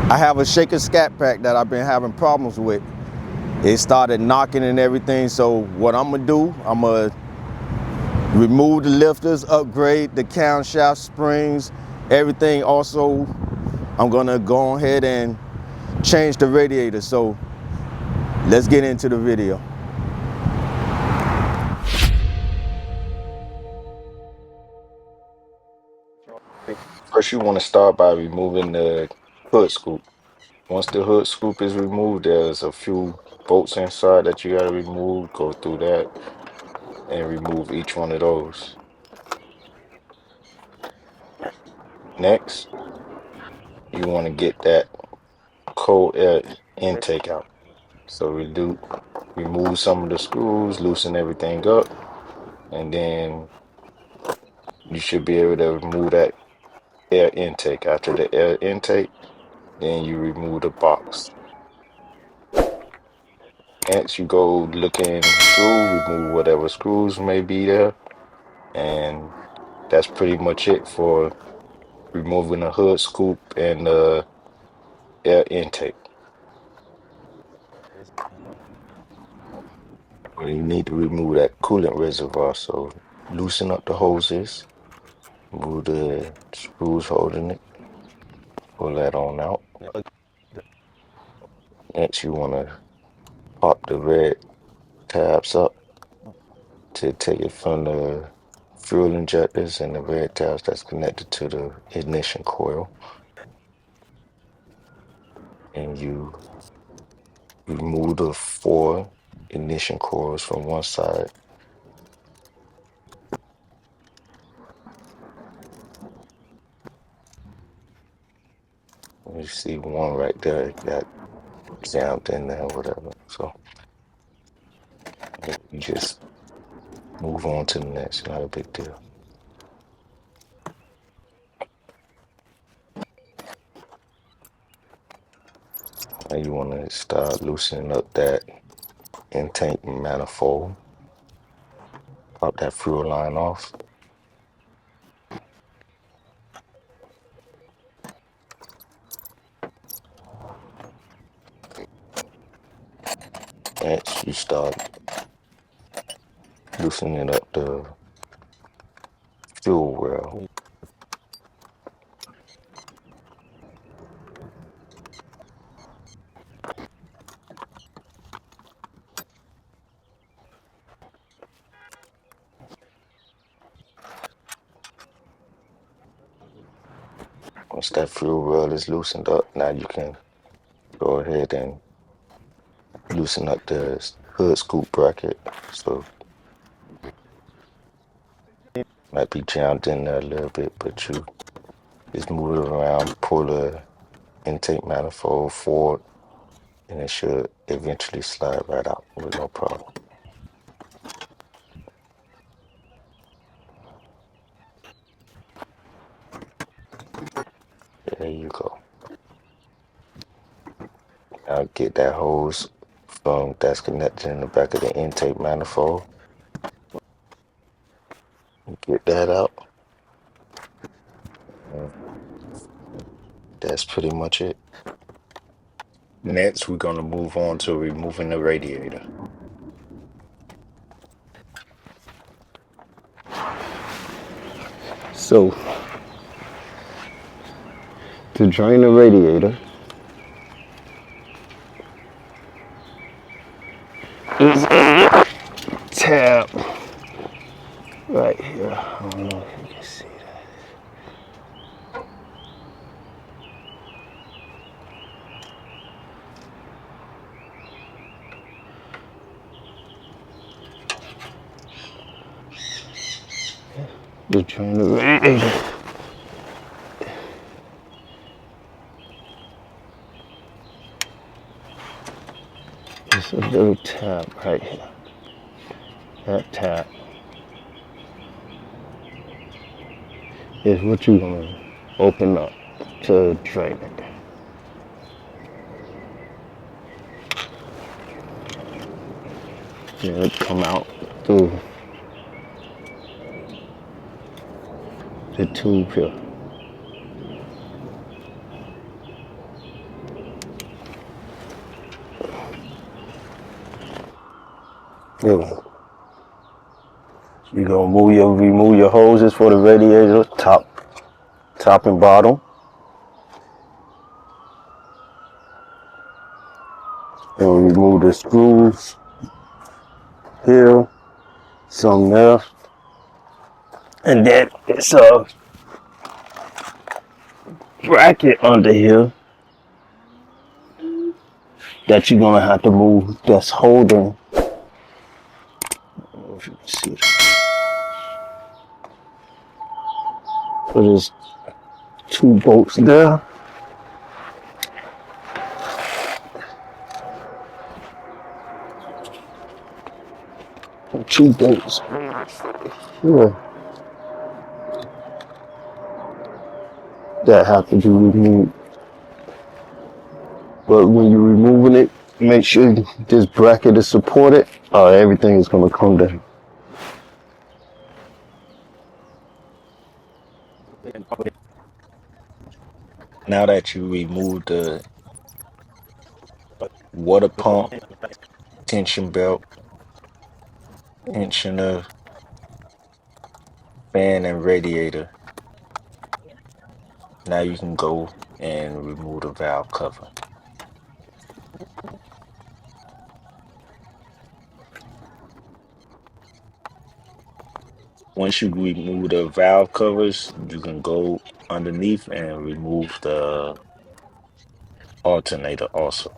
I have a shaker scat pack that I've been having problems with. It started knocking and everything, so what I'm gonna do, I'm gonna remove the lifters, upgrade the camshaft springs, everything. Also, I'm gonna go ahead and change the radiator. So let's get into the video. First, you want to start by removing the hood scoop. Once the hood scoop is removed, there's a few bolts inside that you got to remove. Go through that and remove each one of those. Next, you want to get that cold air intake out. So remove some of the screws, loosen everything up, and then you should be able to remove that air intake. After the air intake, then you remove the box. Next, you go looking through, remove whatever screws may be there, and that's pretty much it for removing the hood scoop and the air intake. Well, you need to remove that coolant reservoir, so loosen up the hoses, remove the screws holding it, pull that on out. Next, you want to pop the red tabs up to take it from the fuel injectors and the red tabs that's connected to the ignition coil. And you remove the 4 ignition coils from one side. You see one right there got jammed in there, whatever. So you just move on to the next, not a big deal. Now you want to start loosening up that intake manifold. Pop that fuel line off. Next, you start loosening up the fuel well. Once that fuel well is loosened up, now you can go ahead and loosen up the hood scoop bracket. So it might be jammed in there a little bit, but you just move it around, pull the intake manifold forward, and it should eventually slide right out with no problem. There you go. Now get that hose from that's connected in the back of the intake manifold. Get that out. That's pretty much it. Next, we're going to move on to removing the radiator. So to drain the radiator, tab right here. I don't know if you can see that. Just drain the radiator. Just a little tab right here. That tab is what you're gonna open up to drain it. Yeah, it come out through the tube here. Yeah. You're gonna remove your hoses for the radiator, top and bottom. And remove the screws here, some there. And then it's a bracket under here that you're gonna have to move that's holding. I don't know if you can see it. So there's 2 bolts there. And 2 bolts here that have to be removed. But when you're removing it, make sure this bracket is supported or everything is gonna come down. Now that you remove the water pump, tension belt, tensioner, fan, and radiator, now you can go and remove the valve cover. Once you remove the valve covers, you can go underneath and remove the alternator also.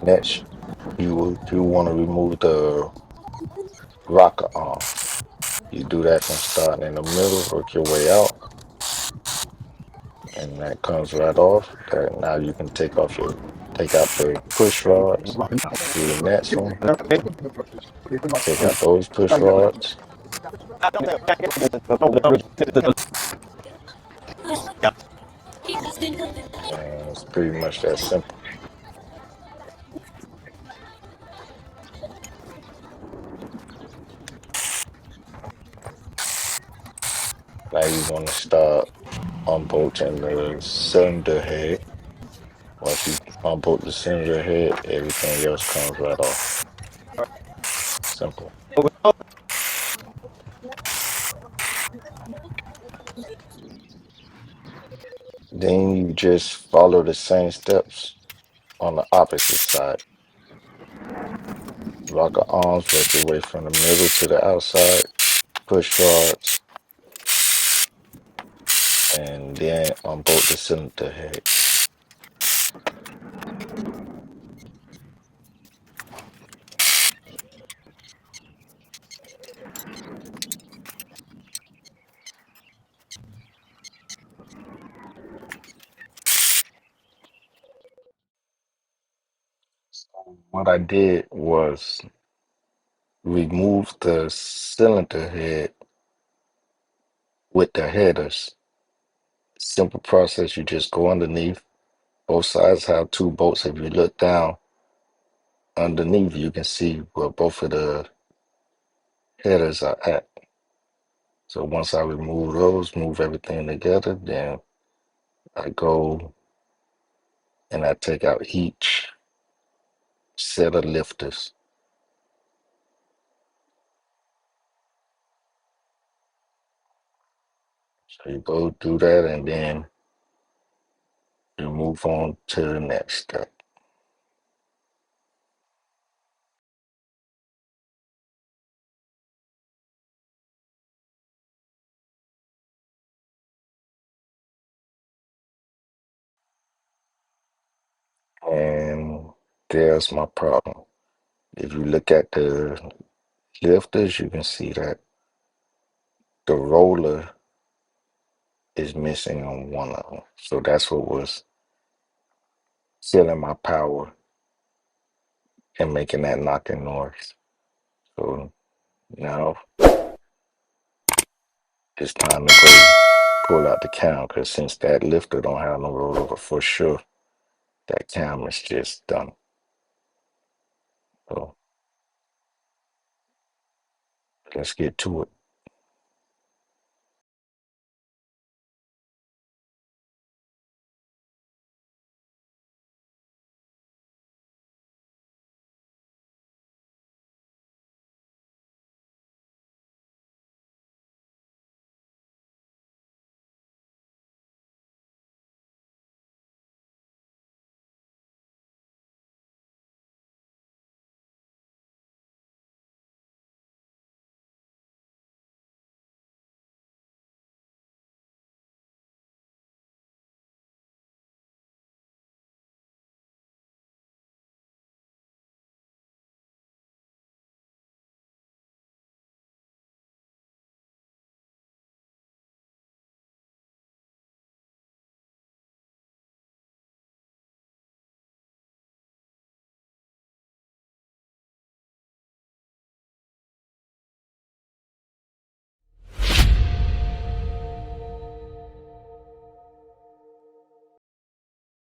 Next, you want to remove the rocker arm. You do that from starting in the middle, work your way out, and that comes right off. That now you can take out the push rods. Do the next one. Take out those push rods, and it's pretty much that simple. Now you want to start unbolting the cylinder head. Once you unbolt the cylinder head, everything else comes right off. Simple. Then you just follow the same steps on the opposite side. Rocker arms, work your way from the middle to the outside, push rods, and then unbolt the cylinder head. What I did was remove the cylinder head with the headers. Simple process. You just go underneath. Both sides have two bolts. If you look down underneath, you can see where both of the headers are at. So once I remove those, move everything together, then I go and I take out each set of lifters. So you go do that and then you move on to the next step. And there's my problem. If you look at the lifters, you can see that the roller is missing on one of them. So that's what was killing my power and making that knocking noise. So now it's time to go pull out the cam because since that lifter don't have no rollover for sure, that cam is just done. So let's get to it.